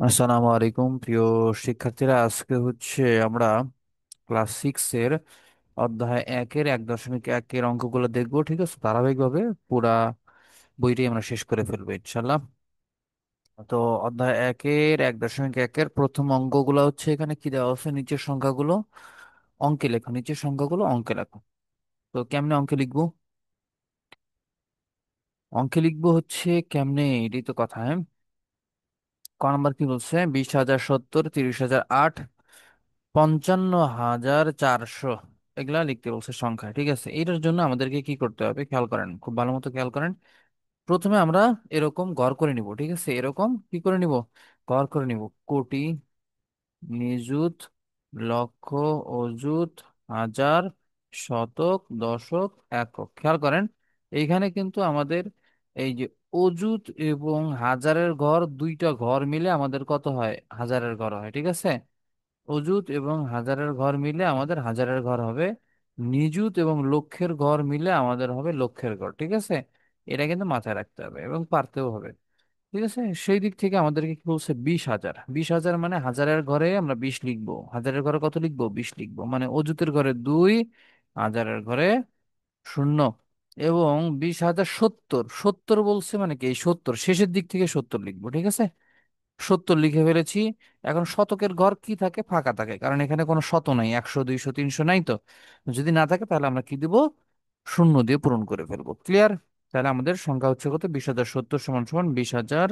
আসসালামু আলাইকুম প্রিয় শিক্ষার্থীরা। আজকে আমরা ক্লাস 6 এর অধ্যায় 1-এর 1.1-এর অঙ্কগুলো দেখবো। ঠিক আছে, ধারাবাহিকভাবে পুরা বইটাই আমরা শেষ করে ফেলবো ইনশাল্লাহ। তো অধ্যায় 1-এর 1.1-এর প্রথম অঙ্কগুলো এখানে কি দেওয়া আছে, নিচের সংখ্যাগুলো অঙ্কে লেখো, নিচের সংখ্যাগুলো অঙ্কে লেখো। তো কেমনে অঙ্কে লিখবো? অঙ্কে লিখবো কেমনে, এটাই তো কথা। হ্যাঁ, ক নাম্বার কি বলছে? 20,070, 30,008, 55,400, এগুলা লিখতে বলছে সংখ্যা। ঠিক আছে, এটার জন্য আমাদেরকে কি করতে হবে খেয়াল করেন, খুব ভালো মতো খেয়াল করেন। প্রথমে আমরা এরকম গড় করে নিব। ঠিক আছে, এরকম কি করে নিব? গড় করে নিব। কোটি, নিযুত, লক্ষ, অযুত, হাজার, শতক, দশক, একক। খেয়াল করেন, এইখানে কিন্তু আমাদের এই যে অযুত এবং হাজারের ঘর, দুইটা ঘর মিলে আমাদের কত হয়? হাজারের ঘর হয়। ঠিক আছে, অযুত এবং হাজারের ঘর মিলে আমাদের হাজারের ঘর হবে। নিযুত এবং লক্ষের ঘর মিলে আমাদের হবে লক্ষের ঘর। ঠিক আছে, এটা কিন্তু মাথায় রাখতে হবে এবং পারতেও হবে। ঠিক আছে, সেই দিক থেকে আমাদেরকে কি বলছে? 20,000। 20,000 মানে হাজারের ঘরে আমরা 20 লিখবো, হাজারের ঘরে কত লিখবো? 20 লিখবো। মানে অযুতের ঘরে 2, হাজারের ঘরে 0। এবং 20,070, 70 বলছে মানে কি? এই 70 শেষের দিক থেকে 70 লিখবো। ঠিক আছে, 70 লিখে ফেলেছি। এখন শতকের ঘর কি থাকে? ফাঁকা থাকে, কারণ এখানে কোনো শত নাই, 100, 200, 300 নাই। তো যদি না থাকে তাহলে আমরা কি দিব? শূন্য দিয়ে পূরণ করে ফেলবো। ক্লিয়ার? তাহলে আমাদের সংখ্যা কত? 20,070 সমান সমান 20,000,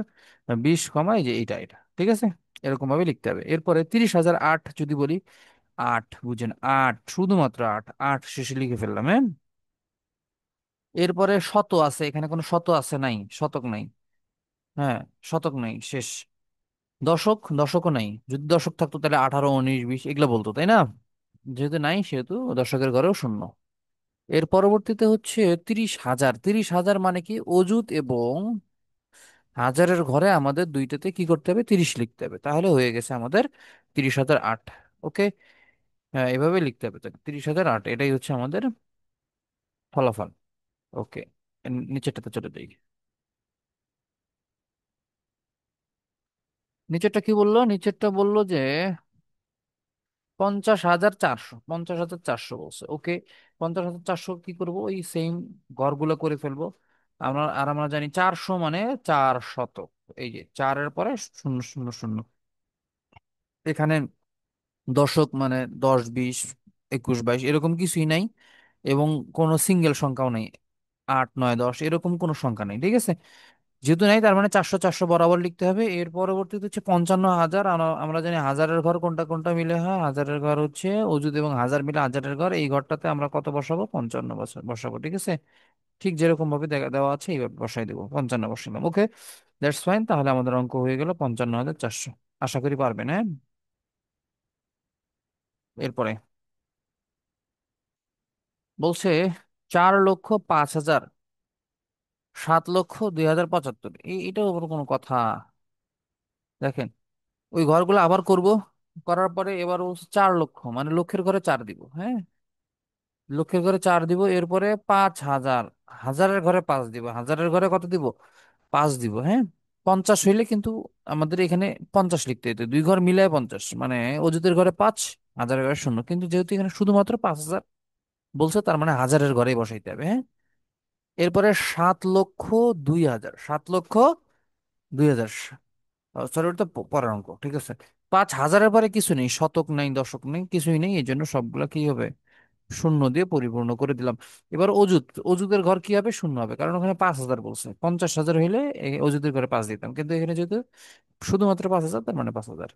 20 কমা এই যে এটা। ঠিক আছে, এরকম ভাবে লিখতে হবে। এরপরে 30,008 যদি বলি, আট বুঝেন, আট, শুধুমাত্র আট, আট শেষে লিখে ফেললাম। হ্যাঁ, এরপরে শত আছে, এখানে কোনো শত আছে নাই, শতক নাই। হ্যাঁ, শতক নাই, শেষ। দশক, দশকও নাই। যদি দশক থাকতো তাহলে 18, 19, 20 এগুলো বলতো, তাই না? যেহেতু নাই সেহেতু দশকের ঘরেও শূন্য। এর পরবর্তীতে 30,000। 30,000 মানে কি? অযুত এবং হাজারের ঘরে আমাদের দুইটাতে কি করতে হবে? 30 লিখতে হবে। তাহলে হয়ে গেছে আমাদের 30,008। ওকে, হ্যাঁ, এভাবে লিখতে হবে। তো 30,008 এটাই আমাদের ফলাফল। ওকে, নিচেরটাতে চলে যাই। নিচেরটা কি বললো? নিচেরটা বললো যে 50,400, 50,400 বলছে। ওকে, 50,400 কি করব? ওই সেম ঘরগুলো করে ফেলবো। আমরা জানি 400 মানে 4 শতক। এই যে চারের পরে শূন্য শূন্য শূন্য। এখানে দশক মানে 10, 20, 21, 22 এরকম কিছুই নাই। এবং কোনো সিঙ্গেল সংখ্যাও নেই, 8, 9, 10 এরকম কোনো সংখ্যা নেই। ঠিক আছে, যেহেতু নাই তার মানে 400 400 বরাবর লিখতে হবে। এর পরবর্তীতে 55,000। আমরা জানি হাজারের ঘর কোনটা কোনটা মিলে হয়? হাজারের ঘর অযুত এবং হাজার মিলে হাজারের ঘর। এই ঘরটাতে আমরা কত বসাবো? 55 বসাবো। ঠিক আছে, ঠিক যেরকম ভাবে দেওয়া আছে এইভাবে বসাই দেবো। 55 বসালাম। ওকে, দ্যাটস ফাইন। তাহলে আমাদের অঙ্ক হয়ে গেল 55,400। আশা করি পারবেন। হ্যাঁ, এরপরে বলছে 4,05,000, 7,02,075। এটাও আবার কোনো কথা? দেখেন, ওই ঘরগুলো আবার করব। করার পরে এবার বলছে 4 লক্ষ, মানে লক্ষের ঘরে 4 দিব। হ্যাঁ, লক্ষের ঘরে 4 দিব। এরপরে 5,000, হাজারের ঘরে 5 দিব। হাজারের ঘরে কত দিব? 5 দিব। হ্যাঁ, 50 হইলে কিন্তু আমাদের এখানে 50 লিখতে হতো, দুই ঘর মিলায় 50। মানে অযুতের ঘরে 5, হাজারের ঘরে 0। কিন্তু যেহেতু এখানে শুধুমাত্র 5,000 বলছে, তার মানে হাজারের ঘরেই বসাইতে হবে। হ্যাঁ, এরপরে 7,02,000, 7,02,000। সরি, ওটা তো পরের অঙ্ক। ঠিক আছে, 5,000-এর পরে কিছু নেই, শতক নাই, দশক নেই, কিছুই নেই। এই জন্য সবগুলা কি হবে? শূন্য দিয়ে পরিপূর্ণ করে দিলাম। এবার অযুত, অযুতের ঘর কি হবে? শূন্য হবে, কারণ ওখানে 5,000 বলছে। 50,000 হইলে এই অযুতের ঘরে 5 দিতাম, কিন্তু এখানে যেহেতু শুধুমাত্র 5,000, তার মানে 5,000।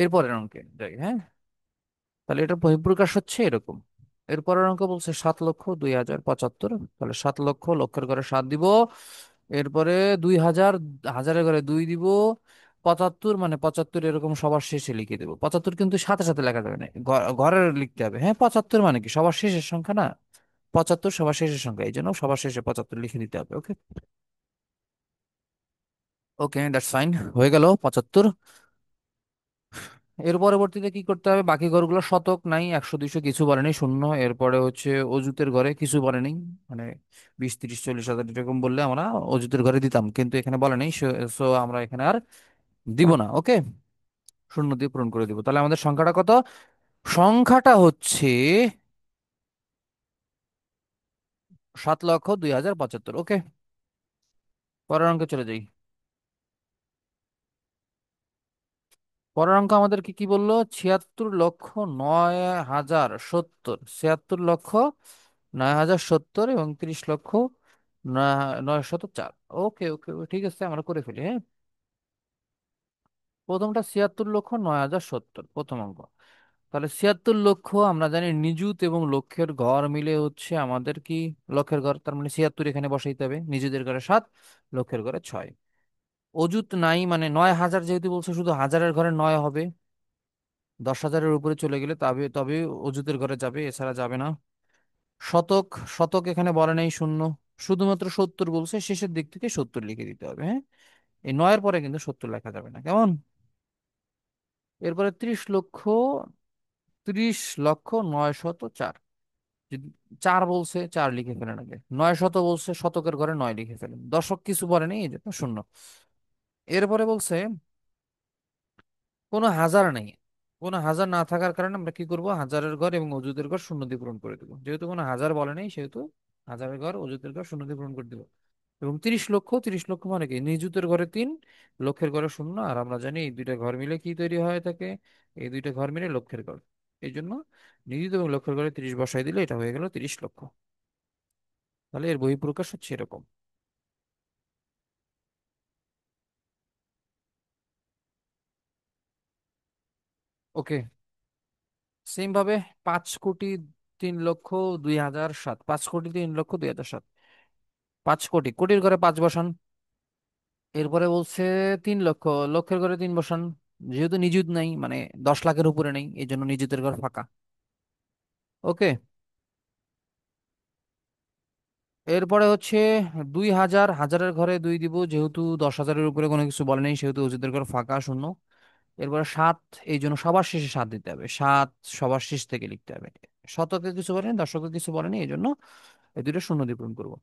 এরপরের অঙ্কে যাই। হ্যাঁ, তাহলে এটা বহিঃপ্রকাশ এরকম। এরপরের অঙ্ক বলছে 7,02,075। তাহলে 7 লক্ষ, লক্ষের ঘরে 7 দিব। এরপরে 2,000, হাজারের ঘরে 2 দিব। 75 মানে 75 এরকম সবার শেষে লিখে দেবো। 75 কিন্তু সাথে সাথে লেখা যাবে না, ঘরের লিখতে হবে। হ্যাঁ, 75 মানে কি? সবার শেষের সংখ্যা না? 75 সবার শেষের সংখ্যা, এই জন্য সবার শেষে 75 লিখে দিতে হবে। ওকে, ওকে, দ্যাটস ফাইন। হয়ে গেল 75। এর পরবর্তীতে কি করতে হবে, বাকি ঘরগুলো শতক নাই, 100 200 কিছু বলেনি, শূন্য। এরপরে হচ্ছে অজুতের ঘরে কিছু বলেনি, মানে 20 30 40 হাজার এরকম বললে আমরা অজুতের ঘরে দিতাম, কিন্তু এখানে বলে নেই। সো আমরা এখানে আর দিব না, ওকে। শূন্য দিয়ে পূরণ করে দিব। তাহলে আমাদের সংখ্যাটা কত? সংখ্যাটা হচ্ছে 7,02,075, ওকে। পরের অঙ্কে চলে যাই। পরের অঙ্ক আমাদের কি কি বললো? 76,09,070, 76,09,070 এবং 30,09,904। ওকে ওকে ওকে, ঠিক আছে, আমরা করে ফেলি, হ্যাঁ। প্রথমটা 76,09,070, প্রথম অঙ্ক। তাহলে 76 লক্ষ, আমরা জানি নিযুত এবং লক্ষের গড় মিলে হচ্ছে আমাদের কি, লক্ষের গড়, তার মানে 76 এখানে বসাইতে হবে। নিজুদের ঘরে 7, লক্ষের ঘরে 6। অযুত নাই, মানে 9,000 যেহেতু বলছে, শুধু হাজারের ঘরে 9 হবে। 10,000-এর উপরে চলে গেলে তবে তবে অযুতের ঘরে যাবে, এছাড়া যাবে না। শতক, শতক এখানে বলে নেই, শূন্য। শুধুমাত্র 70 বলছে, শেষের দিক থেকে 70 লিখে দিতে হবে, হ্যাঁ। এই 9-এর পরে কিন্তু 70 লেখা যাবে না, কেমন? এরপরে 30 লক্ষ, 30,09,004। যদি 4 বলছে, 4 লিখে ফেলেন আগে। 900 বলছে, শতকের ঘরে 9 লিখে ফেলেন। দশক কিছু বলে নেই, এই জন্য শূন্য। এরপরে বলছে কোনো হাজার নেই। কোনো হাজার না থাকার কারণে আমরা কি করব, হাজারের ঘর এবং অযুতের ঘর শূন্য দিয়ে পূরণ করে দেবো। যেহেতু কোনো হাজার বলে নেই, সেহেতু হাজারের ঘর অযুতের ঘর শূন্য দিয়ে পূরণ করে দেবো। এবং 30 লক্ষ, 30 লক্ষ মানে কি, নিযুতের ঘরে 3, লক্ষের ঘরে শূন্য। আর আমরা জানি এই দুইটা ঘর মিলে কি তৈরি হয়ে থাকে, এই দুইটা ঘর মিলে লক্ষের ঘর। এই জন্য নিযুত এবং লক্ষের ঘরে 30 বসাই দিলে এটা হয়ে গেল 30 লক্ষ। তাহলে এর বহিঃপ্রকাশ হচ্ছে এরকম। ওকে। সেম ভাবে 5,03,02,007, 5,03,02,007। 5 কোটি, কোটির ঘরে 5 বসান। এরপরে বলছে 3 লক্ষ, লক্ষের ঘরে 3 বসান। যেহেতু নিযুত নাই, মানে 10 লাখের উপরে নেই, এই জন্য নিযুতের ঘর ফাঁকা, ওকে। এরপরে হচ্ছে 2,000, হাজারের ঘরে 2 দিব, যেহেতু 10,000-এর উপরে কোনো কিছু বলে নেই, সেহেতু অজুতের ঘর ফাঁকা, শূন্য। এরপরে 7, এই জন্য সবার শেষে 7 দিতে হবে, 7 সবার শেষ থেকে লিখতে হবে। শতকে কিছু বলেনি, দশকে কিছু বলেনি, এই জন্য এই দুটো শূন্য দিয়ে পূরণ করবো।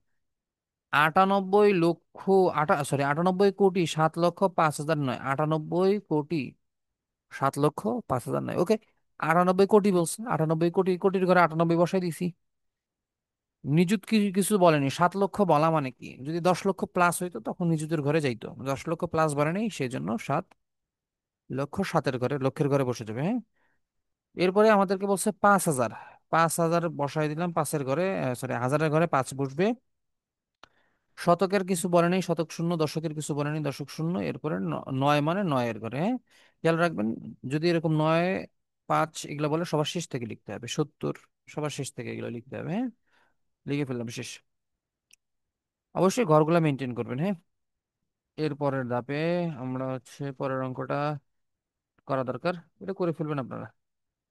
98 লক্ষ, 98 কোটি 7,05,000 নয়, 98 কোটি 7,05,000 নয়, ওকে। 98 কোটি বলছে, 98 কোটি, কোটির ঘরে 98 বসাই দিছি। নিযুত কিছু বলেনি, 7 লক্ষ বলা মানে কি, যদি 10 লক্ষ প্লাস হইতো তখন নিযুতের ঘরে যাইতো। 10 লক্ষ প্লাস বলে নেই, সেই জন্য 7 লক্ষ 7-এর ঘরে, লক্ষের ঘরে বসে যাবে, হ্যাঁ। এরপরে আমাদেরকে বলছে 5,000, 5,000 বসাই দিলাম পাঁচের ঘরে, সরি হাজারের ঘরে 5 বসবে। শতকের কিছু বলে নেই, শতক শূন্য। দশকের কিছু বলে নেই, দশক শূন্য। এরপরে 9 মানে 9-এর ঘরে, হ্যাঁ। খেয়াল রাখবেন, যদি এরকম 9 5 এগুলো বলে সবার শেষ থেকে লিখতে হবে। 70 সবার শেষ থেকে এগুলো লিখতে হবে, হ্যাঁ। লিখে ফেললাম, শেষ। অবশ্যই ঘরগুলা মেনটেন করবেন, হ্যাঁ। এর পরের ধাপে আমরা হচ্ছে পরের অঙ্কটা করা দরকার, এটা করে ফেলবেন আপনারা।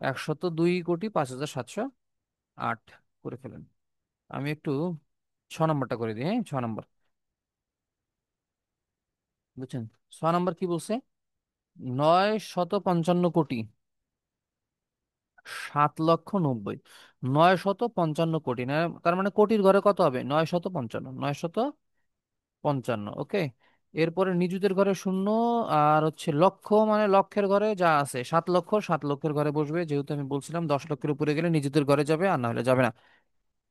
102,05,708 করে ফেলেন। আমি একটু 6 নম্বরটা করে দিই, হ্যাঁ, 6 নম্বর। বুঝছেন? 6 নম্বর কি বলছে? 955 কোটি 7,90,000, 955 কোটি, না? তার মানে কোটির ঘরে কত হবে? 955, 955, ওকে। এরপরে নিযুতের ঘরে শূন্য। আর হচ্ছে লক্ষ, মানে লক্ষের ঘরে যা আছে 7 লক্ষ, 7 লক্ষের ঘরে বসবে, যেহেতু আমি বলছিলাম 10 লক্ষের উপরে গেলে নিযুতের ঘরে যাবে, আর না হলে যাবে না।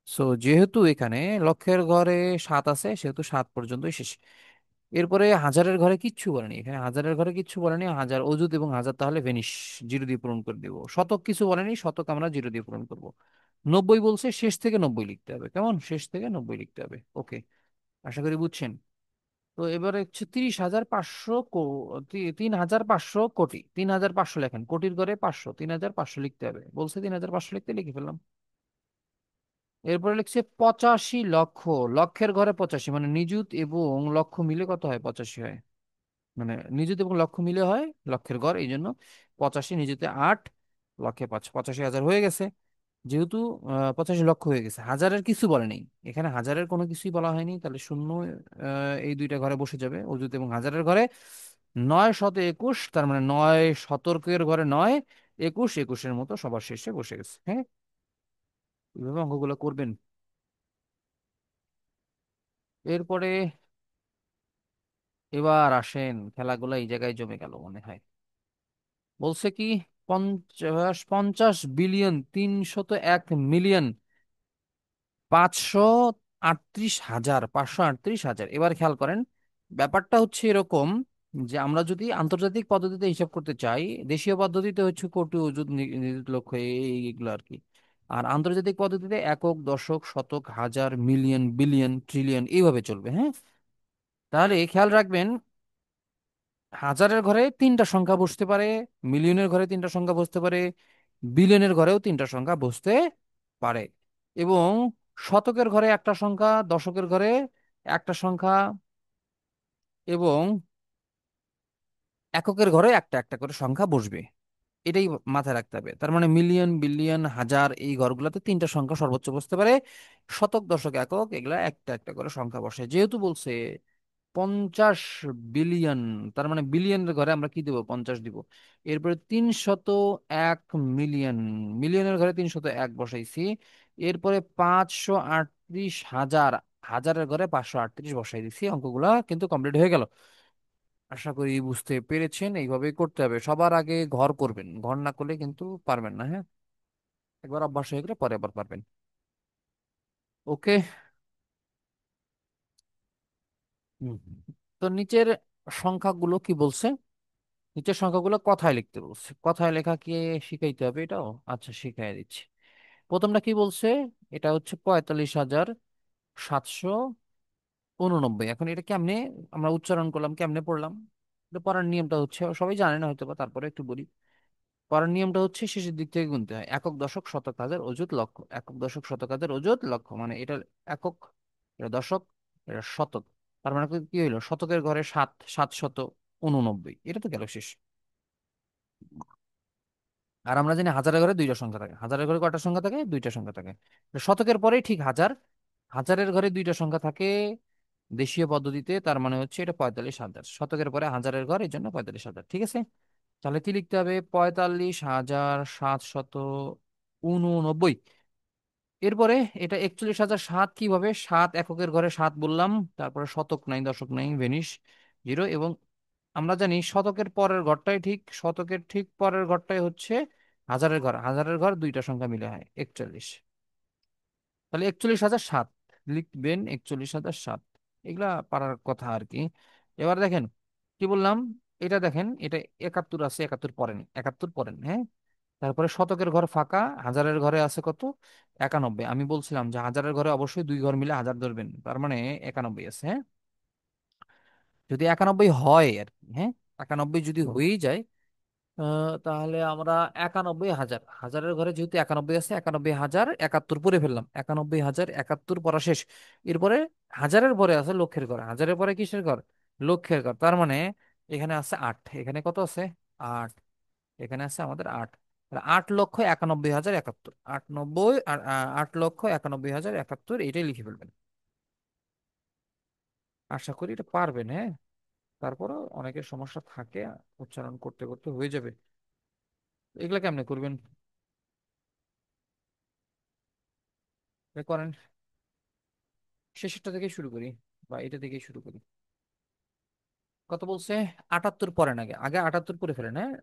সো যেহেতু এখানে লক্ষের ঘরে 7 আছে, সেহেতু 7 পর্যন্তই শেষ। এরপরে হাজারের ঘরে কিচ্ছু বলেনি, এখানে হাজারের ঘরে কিচ্ছু বলেনি। হাজার অযুত এবং হাজার তাহলে ভেনিশ, জিরো দিয়ে পূরণ করে দিব। শতক কিছু বলেনি, শতক আমরা জিরো দিয়ে পূরণ করব। 90 বলছে, শেষ থেকে 90 লিখতে হবে, কেমন? শেষ থেকে 90 লিখতে হবে, ওকে। আশা করি বুঝছেন। তো এবারে হচ্ছে 3,500 কোটি, 3,500 লেখেন। কোটির ঘরে 500, 3,500 লিখতে হবে বলছে, 3,500 লিখতে লিখে ফেললাম। এরপরে লিখছে 85 লক্ষ, লক্ষের ঘরে 85, মানে নিযুত এবং লক্ষ মিলে কত হয়? 85 হয়। মানে নিযুত এবং লক্ষ মিলে হয় লক্ষের ঘর, এই জন্য 85, নিযুতে 8, লক্ষে 5, 85,000 হয়ে গেছে। যেহেতু 85 লক্ষ হয়ে গেছে, হাজারের কিছু বলে নেই, এখানে হাজারের কোনো কিছুই বলা হয়নি, তাহলে শূন্য এই দুইটা ঘরে বসে যাবে, অযুত এবং হাজারের ঘরে। নয় শত একুশ, তার মানে নয় শতকের ঘরে নয়, একুশ, একুশের মতো সবার শেষে বসে গেছে। হ্যাঁ, এইভাবে অঙ্কগুলো করবেন। এরপরে এবার আসেন, খেলাগুলো এই জায়গায় জমে গেল মনে হয়। বলছে কি, 50 বিলিয়ন 301 মিলিয়ন 538,538। এবার খেয়াল করেন, ব্যাপারটা হচ্ছে এরকম যে আমরা যদি আন্তর্জাতিক পদ্ধতিতে হিসাব করতে চাই, দেশীয় পদ্ধতিতে হচ্ছে কোটি অযুত নিযুত লক্ষ এইগুলো আর কি। আর আন্তর্জাতিক পদ্ধতিতে একক, দশক, শতক, হাজার, মিলিয়ন, বিলিয়ন, ট্রিলিয়ন এইভাবে চলবে। হ্যাঁ, তাহলে খেয়াল রাখবেন, হাজারের ঘরে তিনটা সংখ্যা বসতে পারে, মিলিয়নের ঘরে তিনটা সংখ্যা বসতে পারে, বিলিয়নের ঘরেও তিনটা সংখ্যা বসতে পারে, এবং শতকের ঘরে একটা সংখ্যা, দশকের ঘরে একটা সংখ্যা, এবং এককের ঘরে একটা একটা করে সংখ্যা বসবে। এটাই মাথায় রাখতে হবে। তার মানে মিলিয়ন, বিলিয়ন, হাজার এই ঘরগুলোতে তিনটা সংখ্যা সর্বোচ্চ বসতে পারে, শতক, দশক, একক এগুলা একটা একটা করে সংখ্যা বসে। যেহেতু বলছে 50 বিলিয়ন, তার মানে বিলিয়নের ঘরে আমরা কি দিব, 50 দিব। এরপরে 301 মিলিয়ন, মিলিয়নের ঘরে 301 বসাইছি। এরপরে 538,000, হাজারের ঘরে 538 বসাই দিছি। অঙ্কগুলা কিন্তু কমপ্লিট হয়ে গেল। আশা করি বুঝতে পেরেছেন, এইভাবেই করতে হবে। সবার আগে ঘর করবেন, ঘর না করলে কিন্তু পারবেন না। হ্যাঁ, একবার অভ্যাস হয়ে গেলে পরে আবার পারবেন। ওকে। হুম। তো নিচের সংখ্যাগুলো কি বলছে, নিচের সংখ্যাগুলো কথায় লিখতে বলছে। কথায় লেখা কি শিখাইতে হবে এটাও? আচ্ছা, শিখাই দিচ্ছি। প্রথমটা কি বলছে, এটা হচ্ছে 45,789। এখন এটা কেমনে আমরা উচ্চারণ করলাম, কেমনে পড়লাম? এটা পড়ার নিয়মটা হচ্ছে, সবাই জানেন হয়তো বা, তারপরে একটু বলি। পড়ার নিয়মটা হচ্ছে শেষের দিক থেকে গুনতে হয়। একক, দশক, শতক, হাজার, অযুত, লক্ষ। একক, দশক, শতক, হাজার, অযুত, লক্ষ, মানে এটা একক, এটা দশক, এটা শতক। তার মানে কি হইলো, শতকের ঘরে সাত, 789। এটা তো গেল শেষ। আর আমরা জানি হাজারের ঘরে দুইটা সংখ্যা থাকে। হাজারের ঘরে কয়টা সংখ্যা থাকে? দুইটা সংখ্যা থাকে। শতকের পরেই ঠিক হাজার, হাজারের ঘরে দুইটা সংখ্যা থাকে দেশীয় পদ্ধতিতে, তার মানে হচ্ছে এটা 45,000। শতকের পরে হাজারের ঘর, এই জন্য 45,000। ঠিক আছে, তাহলে কি লিখতে হবে, 45,789। এরপরে এটা 41,007 কিভাবে, সাত এককের ঘরে সাত বললাম, তারপরে শতক নাই, দশক নাই, ভেনিস, জিরো। এবং আমরা জানি শতকের পরের ঘরটাই ঠিক, শতকের ঠিক পরের ঘরটাই হচ্ছে হাজারের ঘর। হাজারের ঘর দুইটা সংখ্যা মিলে হয় 41। তাহলে 41,007 লিখবেন, 41,007। এগুলা পারার কথা আর কি। এবার দেখেন কি বললাম, এটা দেখেন, এটা 71 আছে, 71 পড়েন, 71 পড়েন। হ্যাঁ, তারপরে শতকের ঘর ফাঁকা, হাজারের ঘরে আছে কত, 91। আমি বলছিলাম যে হাজারের ঘরে অবশ্যই দুই ঘর মিলে হাজার ধরবেন, তার মানে 91 আছে। হ্যাঁ, যদি 91 হয় আর কি, হ্যাঁ, 91 যদি হয়েই যায়, তাহলে আমরা 91,000, হাজারের ঘরে যেহেতু 91 আছে, 91,071 পরে ফেললাম, 91,071 পড়া শেষ। এরপরে হাজারের পরে আছে লক্ষের ঘর, হাজারের পরে কিসের ঘর, লক্ষের ঘর। তার মানে এখানে আছে আট, এখানে কত আছে, আট, এখানে আছে আমাদের আট। 8,91,071, 8,91,071, এটাই লিখে ফেলবেন। আশা করি এটা পারবেন। হ্যাঁ, তারপরও অনেকের সমস্যা থাকে, উচ্চারণ করতে করতে হয়ে যাবে। এগুলা কেমনে করবেন, এটা করেন। শেষেরটা থেকে শুরু করি, বা এটা থেকেই শুরু করি। কত বলছে, 78 পড়েন, আগে আগে 78 পড়ে ফেলেন। হ্যাঁ,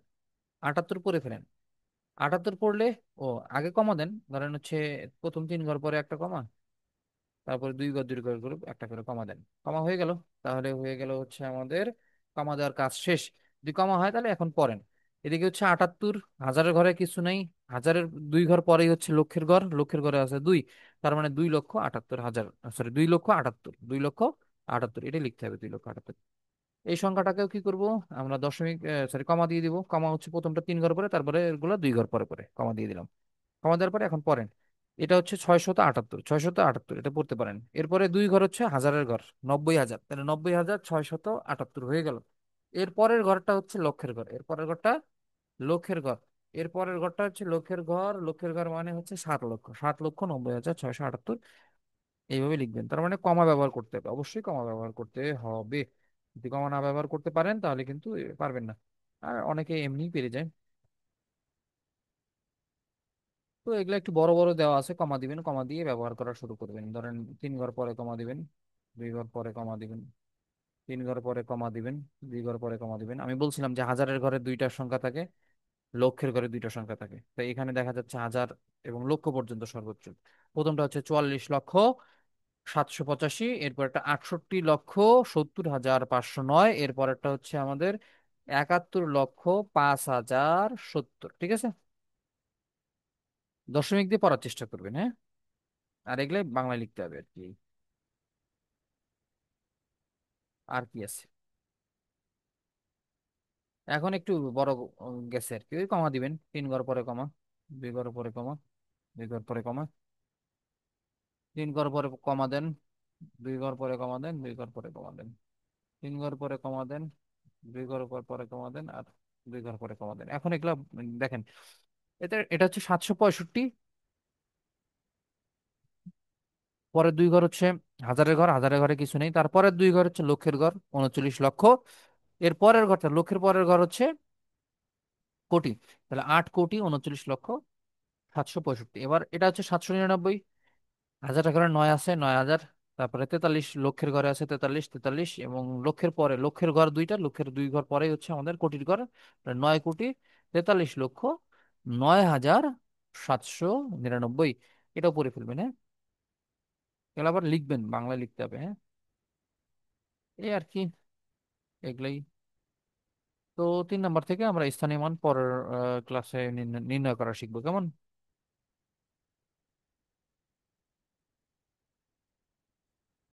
78 পড়ে ফেলেন। 78 পড়লে, ও, আগে কমা দেন, ধরেন হচ্ছে প্রথম তিন ঘর পরে একটা কমা, তারপরে দুই ঘর দুই ঘর করে একটা করে কমা দেন। কমা হয়ে গেল, তাহলে হয়ে গেল হচ্ছে আমাদের কমা দেওয়ার কাজ শেষ। যদি কমা হয় তাহলে এখন পড়েন। এদিকে হচ্ছে 78, হাজারের ঘরে কিছু নাই, হাজারের দুই ঘর পরেই হচ্ছে লক্ষের ঘর, লক্ষের ঘরে আছে দুই, তার মানে 2,78,000, সরি 2,78,000, 2,78,000, এটা লিখতে হবে, 2,78,000। এই সংখ্যাটাকেও কি করব, আমরা দশমিক, সরি কমা দিয়ে দিব। কমা হচ্ছে প্রথমটা তিন ঘর পরে, তারপরে এগুলো দুই ঘর পরে পরে কমা দিয়ে দিলাম। কমা দেওয়ার পরে এখন পড়েন। এটা হচ্ছে 678, 678, এটা পড়তে পারেন। এরপরে দুই ঘর হচ্ছে হাজারের ঘর, 90,000, তাহলে 90,678 হয়ে গেল। এর পরের ঘরটা হচ্ছে লক্ষের ঘর, এর পরের ঘরটা লক্ষের ঘর, এর পরের ঘরটা হচ্ছে লক্ষের ঘর, লক্ষের ঘর মানে হচ্ছে 7 লক্ষ, 7,90,678। এইভাবে লিখবেন। তার মানে কমা ব্যবহার করতে হবে, অবশ্যই কমা ব্যবহার করতে হবে। যদি কমা না ব্যবহার করতে পারেন তাহলে কিন্তু পারবেন না। আর অনেকে এমনিই পেরে যায়। তো এগুলো একটু বড় বড় দেওয়া আছে, কমা দিবেন, কমা দিয়ে ব্যবহার করা শুরু করবেন। ধরেন 3 ঘর পরে কমা দিবেন, 2 ঘর পরে কমা দিবেন, 3 ঘর পরে কমা দিবেন, 2 ঘর পরে কমা দিবেন। আমি বলছিলাম যে হাজারের ঘরে দুইটা সংখ্যা থাকে, লক্ষের ঘরে দুইটা সংখ্যা থাকে। তো এখানে দেখা যাচ্ছে হাজার এবং লক্ষ পর্যন্ত সর্বোচ্চ। প্রথমটা হচ্ছে 44,785, এরপর একটা 68,70,509, এরপর একটা হচ্ছে আমাদের 71,05,070। ঠিক আছে, দশমিক দিয়ে পড়ার চেষ্টা করবেন, হ্যাঁ। আর এগুলো বাংলায় লিখতে হবে আর কি। আর কি আছে, এখন একটু বড় গেছে আর কি। ওই কমা দিবেন, 3 ঘর পরে কমা, 2 ঘর পরে কমা, 2 ঘর পরে কমা, 3 ঘর পরে কমা দেন, 2 ঘর পরে কমা দেন, 2 ঘর পরে কমা দেন, 3 ঘর পরে কমা দেন, 2 ঘর পর পরে কমা দেন, আর 2 ঘর পরে কমা দেন। এখন এগুলা দেখেন, এটা হচ্ছে 765। পরের 2 ঘর হচ্ছে হাজারের ঘর, হাজারের ঘরে কিছু নেই। তারপরের 2 ঘর হচ্ছে লক্ষের ঘর, 39 লক্ষ। এর পরের ঘরটা লক্ষের পরের ঘর হচ্ছে কোটি, তাহলে 8,39,0765। এবার এটা হচ্ছে 799। হাজারের ঘরে 9 আছে, 9,000। তারপরে 43 লক্ষের ঘরে আছে, 43, 43, এবং লক্ষের পরে লক্ষের ঘর দুইটা, লক্ষের 2 ঘর পরে হচ্ছে আমাদের কোটির ঘর। তাহলে 9,43,09,799। এটাও পড়ে ফেলবেন, হ্যাঁ। এগুলো আবার লিখবেন, বাংলায় লিখতে হবে, হ্যাঁ। এই আর কি, এগুলাই। তো 3 নাম্বার থেকে আমরা স্থানীয় মান পরের ক্লাসে নির্ণয় করা শিখবো, কেমন?